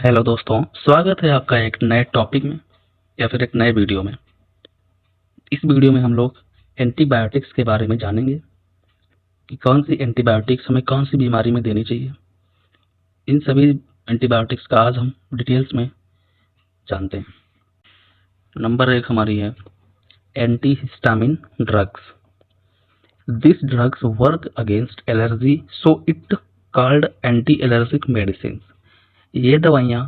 Hello दोस्तों, स्वागत है आपका एक नए टॉपिक में या फिर एक नए वीडियो में। इस वीडियो में हम लोग एंटीबायोटिक्स के बारे में जानेंगे कि कौन सी एंटीबायोटिक्स हमें कौन सी बीमारी में देनी चाहिए। इन सभी एंटीबायोटिक्स का आज हम डिटेल्स में जानते हैं। नंबर 1 हमारी है antihistamine drugs. This drugs work against allergy so it called anti allergic medicine. ये दवाइयाँ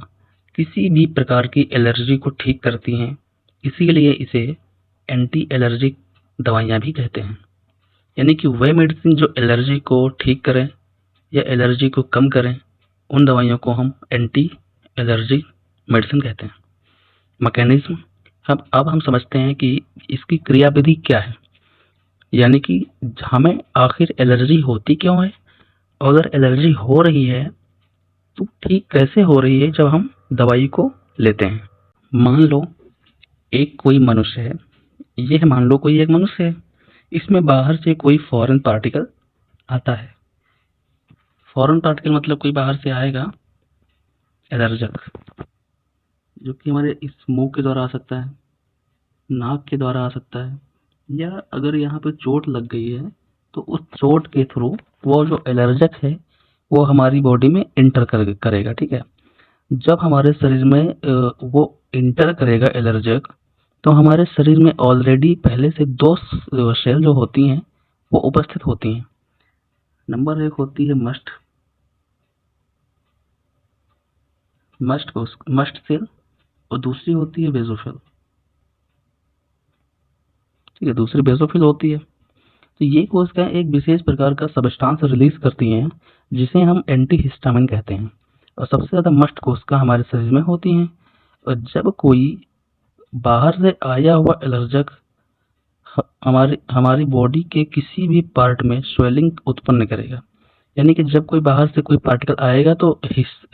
किसी भी प्रकार की एलर्जी को ठीक करती हैं, इसीलिए इसे एंटी एलर्जिक दवाइयाँ भी कहते हैं। यानी कि वह मेडिसिन जो एलर्जी को ठीक करें या एलर्जी को कम करें, उन दवाइयों को हम एंटी एलर्जिक मेडिसिन कहते हैं। मैकेनिज्म अब हम समझते हैं कि इसकी क्रियाविधि क्या है, यानी कि हमें आखिर एलर्जी होती क्यों है, और अगर एलर्जी हो रही है तो ठीक कैसे हो रही है जब हम दवाई को लेते हैं। मान लो एक कोई मनुष्य है, ये मान लो कोई एक मनुष्य है, इसमें बाहर से कोई फॉरेन पार्टिकल आता है। फॉरेन पार्टिकल मतलब कोई बाहर से आएगा एलर्जक, जो कि हमारे इस मुंह के द्वारा आ सकता है, नाक के द्वारा आ सकता है, या अगर यहाँ पे चोट लग गई है तो उस चोट के थ्रू वो जो एलर्जक है वो हमारी बॉडी में इंटर करेगा। ठीक है, जब हमारे शरीर में वो इंटर करेगा एलर्जक, तो हमारे शरीर में ऑलरेडी पहले से दो सेल जो होती हैं वो उपस्थित होती हैं। नंबर 1 होती है मस्ट सेल, और दूसरी होती है बेसोफिल। ठीक है, दूसरी बेसोफिल होती है। तो ये कोशिकाएं एक विशेष प्रकार का सब्सटेंस रिलीज करती हैं जिसे हम एंटीहिस्टामिन कहते हैं, और सबसे ज्यादा मस्ट कोशिका हमारे शरीर में होती हैं। और जब कोई बाहर से आया हुआ एलर्जक हमारी हमारी बॉडी के किसी भी पार्ट में स्वेलिंग उत्पन्न करेगा, यानी कि जब कोई बाहर से कोई पार्टिकल आएगा तो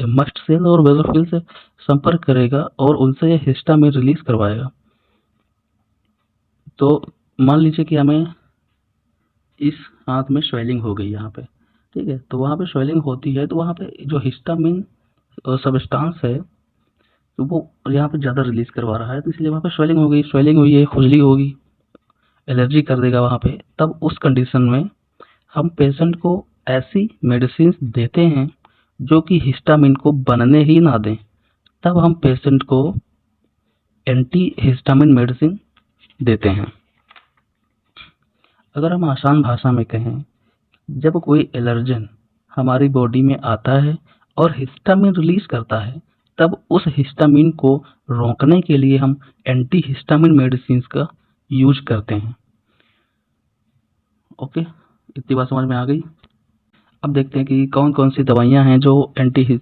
मस्ट सेल और बेसोफिल से संपर्क करेगा और उनसे ये हिस्टामिन रिलीज करवाएगा। तो मान लीजिए कि हमें इस हाथ में स्वेलिंग हो गई यहाँ पे, ठीक है, तो वहाँ पे स्वेलिंग होती है तो वहाँ पे जो हिस्टामिन सब्सटेंस है तो वो यहाँ पे ज़्यादा रिलीज करवा रहा है, तो इसलिए वहाँ पे स्वेलिंग हो गई, स्वेलिंग हुई है, खुजली होगी, एलर्जी कर देगा वहाँ पे। तब उस कंडीशन में हम पेशेंट को ऐसी मेडिसिन देते हैं जो कि हिस्टामिन को बनने ही ना दें। तब हम पेशेंट को एंटी हिस्टामिन मेडिसिन देते हैं। अगर हम आसान भाषा में कहें, जब कोई एलर्जन हमारी बॉडी में आता है और हिस्टामिन रिलीज करता है, तब उस हिस्टामिन को रोकने के लिए हम एंटी हिस्टामिन मेडिसिन का यूज करते हैं। ओके, इतनी बात समझ में आ गई। अब देखते हैं कि कौन कौन सी दवाइयाँ हैं जो एंटी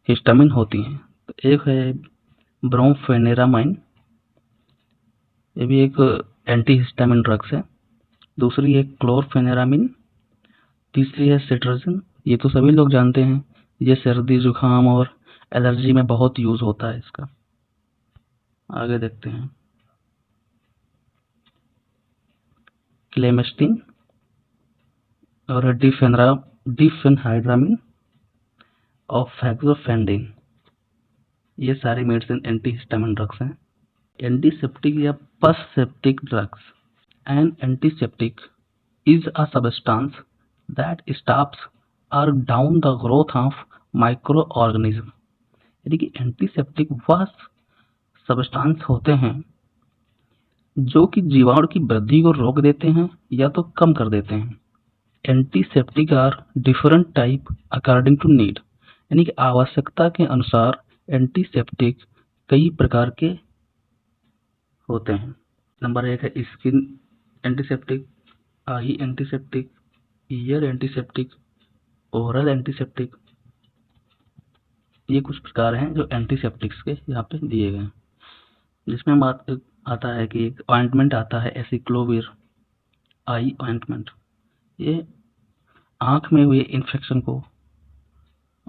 हिस्टामिन होती हैं। तो एक है ब्रोमफेनेरामाइन, ये भी एक एंटी हिस्टामिन ड्रग्स है। दूसरी है क्लोरफेनेरामिन। तीसरी है सिट्रजिन, ये तो सभी लोग जानते हैं, ये सर्दी जुकाम और एलर्जी में बहुत यूज होता है इसका। आगे देखते हैं क्लेमेस्टिन और डिफेनहाइड्रामिन और फैक्सोफेंडिन, ये सारी मेडिसिन एंटी हिस्टामिन ड्रग्स हैं। एंटीसेप्टिक या पस septic drugs. N antiseptic is a substance that stops or down the growth of microorganism। यानी कि एंटीसेप्टिक वह सब्सटेंस होते हैं जो कि जीवाणु की वृद्धि को रोक देते हैं या तो कम कर देते हैं। Antiseptic are different type according to need, यानी कि आवश्यकता के अनुसार एंटीसेप्टिक कई प्रकार के होते हैं। नंबर 1 है skin antiseptic, eye antiseptic, ear antiseptic, oral antiseptic. ये कुछ प्रकार हैं जो एंटीसेप्टिक्स के यहाँ पे दिए गए हैं, जिसमें बात आता है कि एक ऑइंटमेंट आता है एसिक्लोविर आई ऑइंटमेंट। ये आँख में हुए इन्फेक्शन को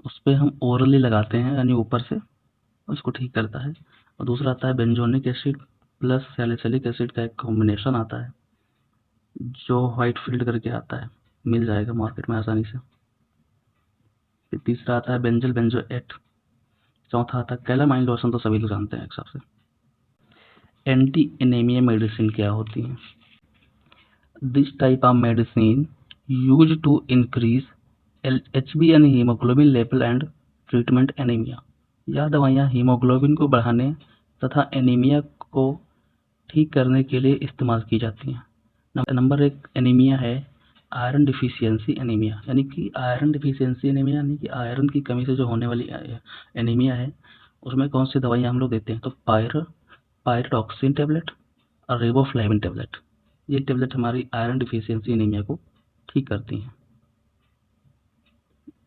उस पर हम ओरली लगाते हैं, यानी ऊपर से, उसको ठीक करता है। और दूसरा आता है बेंजोनिक एसिड प्लस सैलिसिलिक एसिड का एक कॉम्बिनेशन आता है जो व्हाइट फील्ड करके आता है, मिल जाएगा मार्केट में आसानी से। फिर तीसरा आता है बेंजल बेंजोएट, चौथा आता है कैलामाइन लोशन, तो सभी लोग जानते हैं एक हिसाब से। एंटी एनीमिया मेडिसिन क्या होती है? This type of medicine use to increase HB यानी haemoglobin level and treatment anaemia. यह दवाइयाँ हीमोग्लोबिन को बढ़ाने तथा एनीमिया को ठीक करने के लिए इस्तेमाल की जाती हैं। नंबर 1 एनीमिया है आयरन डिफिशियंसी एनीमिया, यानी कि आयरन डिफिशियंसी एनीमिया यानी कि आयरन की कमी से जो होने वाली एनीमिया है, उसमें कौन सी दवाइयाँ हम लोग देते हैं? तो पायरोक्सिन टैबलेट और रिबोफ्लेविन टैबलेट, ये टैबलेट हमारी आयरन डिफिशियंसी एनीमिया को ठीक करती हैं।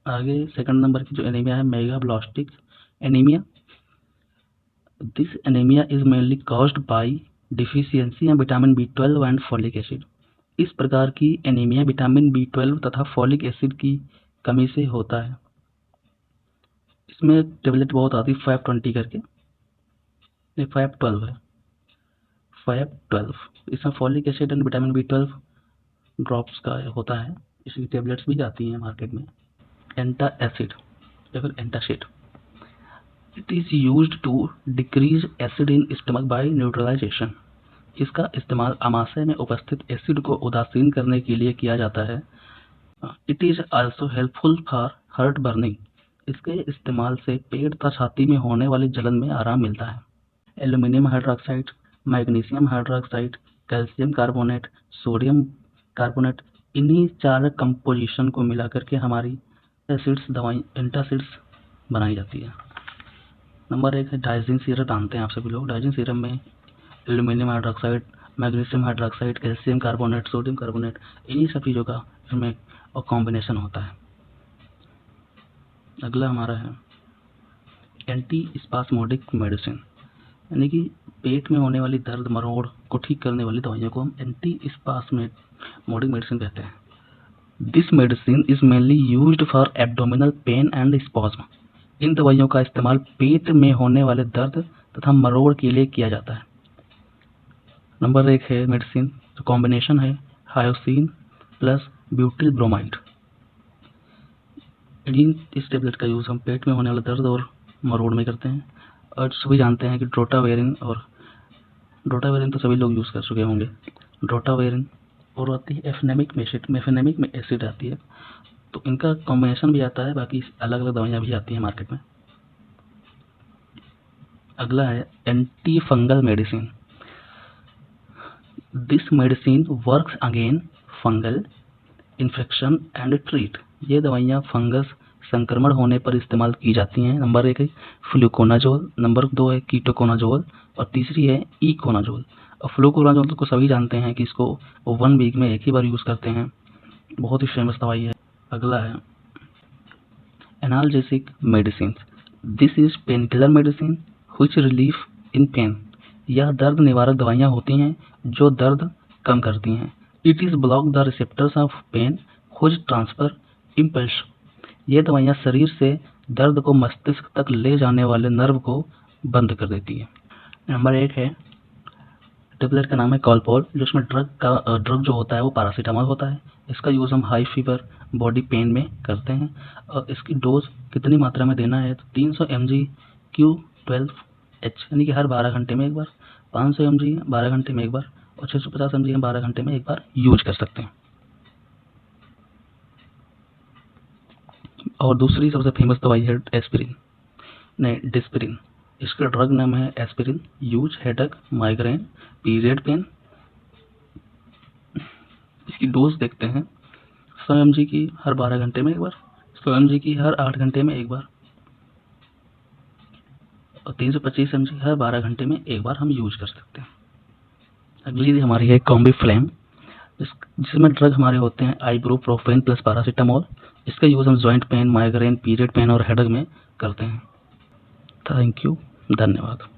आगे सेकंड नंबर की जो एनीमिया है मेगाब्लास्टिक anaemia. This anaemia is mainly caused by deficiency in vitamin B12 and folic acid. इस प्रकार की एनीमिया विटामिन B12 तथा फॉलिक एसिड की कमी से होता है। इसमें टेबलेट बहुत आती है 520 करके, ये 512 है, 512। इसमें folic acid and vitamin B12 drops का होता है। इसकी टेबलेट्स भी जाती हैं मार्केट में। एंटासिड या फिर antacid, it is used to decrease acid in stomach by neutralisation. इसका इस्तेमाल आमाशय में उपस्थित एसिड को उदासीन करने के लिए किया जाता है। It is also helpful for heart burning. इसके इस्तेमाल से पेट तथा छाती में होने वाली जलन में आराम मिलता है। Aluminium hydroxide, magnesium hydroxide, calcium carbonate, sodium carbonate, इन्हीं 4 कंपोजिशन को मिलाकर के हमारी एसिड्स दवाई एंटासिड्स बनाई जाती है। नंबर 1 है डाइजीन सीरम, जानते हैं आप सभी लोग। डाइजीन सीरम में aluminium hydroxide, magnesium hydroxide, calcium carbonate, sodium carbonate, इन्हीं सब चीज़ों का इसमें कॉम्बिनेशन होता है। अगला हमारा है एंटी स्पास्मोडिक मेडिसिन, यानी कि पेट में होने वाली दर्द मरोड़ को ठीक करने वाली दवाइयों को हम एंटी स्पास्मोडिक मेडिसिन कहते हैं। This medicine is mainly used for abdominal pain and spasm. इन दवाइयों का इस्तेमाल पेट में होने वाले दर्द तथा मरोड़ के लिए किया जाता है। नंबर 1 है मेडिसिन, जो कॉम्बिनेशन है हायोसिन प्लस ब्यूटिल ब्रोमाइड। इस टेबलेट का यूज़ हम पेट में होने वाले दर्द और मरोड़ में करते हैं। और सभी जानते हैं कि ड्रोटावेरिन तो सभी लोग यूज़ कर चुके होंगे। ड्रोटावेरिन और आती है एफेनेमिक में एसिड आती है, तो इनका कॉम्बिनेशन भी आता है। बाकी अलग अलग दवाइयाँ भी आती हैं मार्केट में। अगला है anti fungal medicine. This medicine works again fungal infection and treat. ये दवाइयाँ फंगस संक्रमण होने पर इस्तेमाल की जाती हैं। नंबर 1 है फ्लूकोनाजोल, नंबर 2 है कीटोकोनाजोल और तीसरी है इकोनाजोल। और फ्लूकोनाजोल को सभी जानते हैं कि इसको 1 वीक में एक ही बार यूज़ करते हैं, बहुत ही फेमस दवाई है। अगला है analgesic medicine. This is pain killer medicine which relief in pen. यह दर्द निवारक दवाइयाँ होती हैं जो दर्द कम करती हैं। It is block the receptors of pain which transfer impulse. ये दवाइयाँ शरीर से दर्द को मस्तिष्क तक ले जाने वाले नर्व को बंद कर देती है। नंबर 1 है टेबलेट का नाम है कॉलपोल, जिसमें ड्रग जो होता है वो पैरासीटामोल होता है। इसका यूज़ हम हाई फीवर बॉडी पेन में करते हैं। और इसकी डोज कितनी मात्रा में देना है? तो 300 mg Q12H, यानी कि हर 12 घंटे में एक बार, 500 mg 12 घंटे में एक बार और 650 mg हम 12 घंटे में एक बार यूज कर सकते हैं। और दूसरी सबसे फेमस दवाई है डिस्पिरिन। इसका ड्रग नाम है aspirin. Use headache, migraine, period pain. इसकी डोज देखते हैं 100 mg की हर 12 घंटे में एक बार, 100 mg की हर 8 घंटे में एक बार और 325 mg हर 12 घंटे में एक बार हम यूज कर सकते हैं। अगली हमारी है कॉम्बिफ्लेम, जिसमें ड्रग हमारे होते हैं आइबुप्रोफेन प्लस पैरासीटामोल। इसका यूज़ हम joint pain, migraine, period pain और हेडेक में करते हैं। थैंक यू, धन्यवाद।